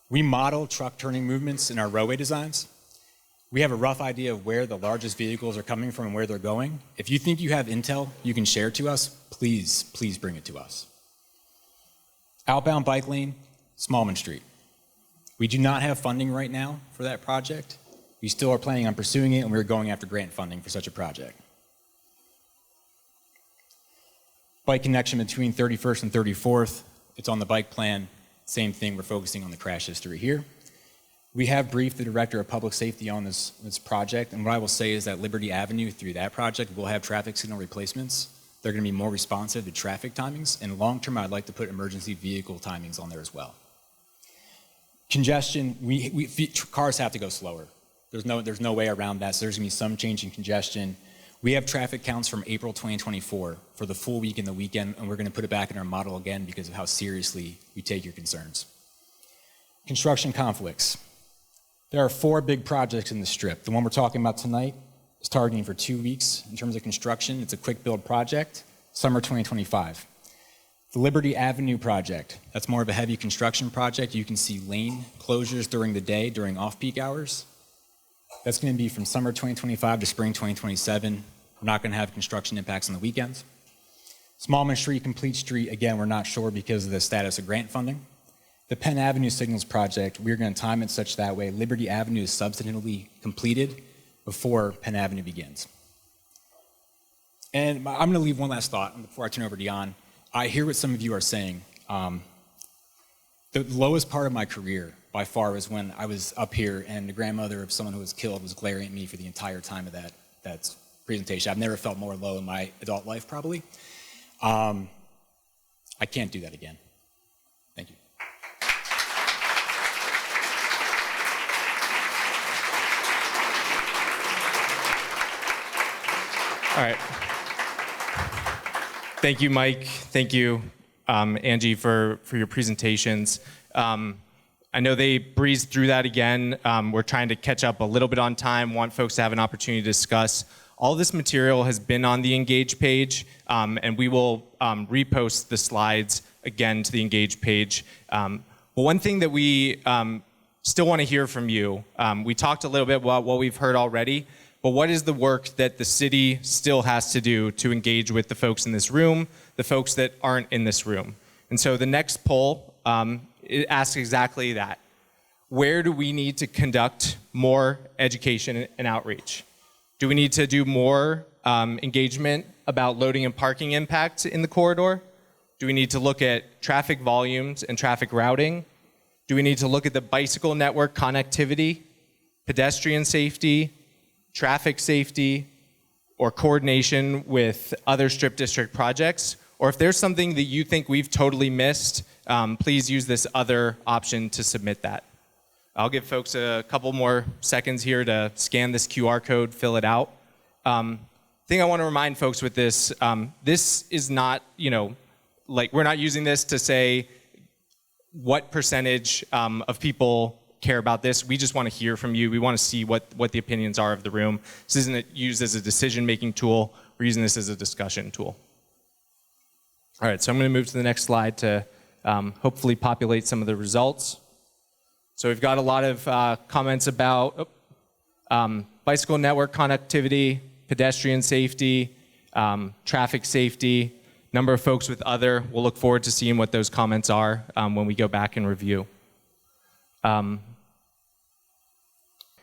S9: We model truck turning movements in our roadway designs. We have a rough idea of where the largest vehicles are coming from and where they're going. If you think you have intel you can share to us, please bring it to us. Outbound bike lane, Smallman Street. We do not have funding right now for that project. We still are planning on pursuing it, and we're going after grant funding for such a project. Bike connection between 31st and 34th. It's on the bike plan. Same thing, we're focusing on the crash history here. We have briefed the Director of Public Safety on this project, and what I will say is that Liberty Avenue, through that project, will have traffic signal replacements. They're going to be more responsive to traffic timings, and long term, I'd like to put emergency vehicle timings on there as well. Congestion, cars have to go slower. There's no way around that, so there's going to be some change in congestion. We have traffic counts from April 2024 for the full week and the weekend, and we're going to put it back in our model again because of how seriously we take your concerns. Construction conflicts. There are 4 big projects in the Strip. The one we're talking about tonight is targeting for 2 weeks in terms of construction. It's a quick build project, summer 2025. The Liberty Avenue project, that's more of a heavy construction project. You can see lane closures during the day, during off-peak hours. That's going to be from summer 2025 to spring 2027. We're not going to have construction impacts on the weekends. Smallman Street, Complete Street, again, we're not sure because of the status of grant funding. The Penn Avenue Signals project, we're going to time it such that way Liberty Avenue is substantively completed before Penn Avenue begins. And I'm going to leave one last thought before I turn over to Jan. I hear what some of you are saying. The lowest part of my career, by far, was when I was up here and the grandmother of someone who was killed was glaring at me for the entire time of that presentation. I've never felt more low in my adult life, probably. I can't do that again. Thank you.
S6: All right. Thank you, Mike. Thank you, Angie, for your presentations. I know they breezed through that again. We're trying to catch up a little bit on time, want folks to have an opportunity to discuss. All this material has been on the Engage page, and we will repost the slides again to the Engage page. Well, one thing that we still want to hear from you. We talked a little bit about what we've heard already, but what is the work that the city still has to do to engage with the folks in this room, the folks that aren't in this room? And so the next poll it asks exactly that. Where do we need to conduct more education and outreach? Do we need to do more engagement about loading and parking impacts in the corridor? Do we need to look at traffic volumes and traffic routing? Do we need to look at the bicycle network connectivity, pedestrian safety, traffic safety, or coordination with other Strip District projects? Or if there's something that you think we've totally missed, please use this other option to submit that. I'll give folks a couple more seconds here to scan this QR code, fill it out. Thing I want to remind folks with this, this is not, like we're not using this to say what percentage of people care about this. We just want to hear from you. We want to see what the opinions are of the room. This isn't used as a decision-making tool. We're using this as a discussion tool. All right, so I'm going to move to the next slide to hopefully populate some of the results. So we've got a lot of comments about bicycle network connectivity, pedestrian safety, traffic safety, number of folks with other. We'll look forward to seeing what those comments are when we go back and review.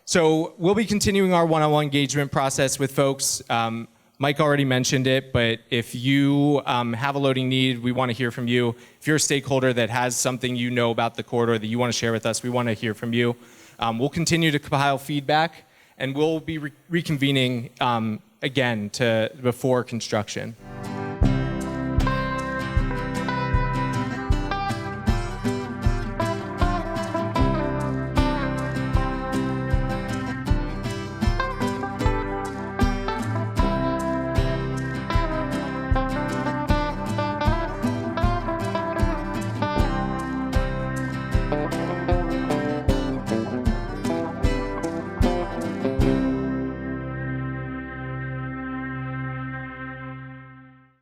S6: So we'll be continuing our one-on-one engagement process with folks. Mike already mentioned it, but if you have a loading need, we want to hear from you. If you're a stakeholder that has something you know about the corridor that you want to share with us, we want to hear from you. We'll continue to compile feedback, and we'll be reconvening again before construction.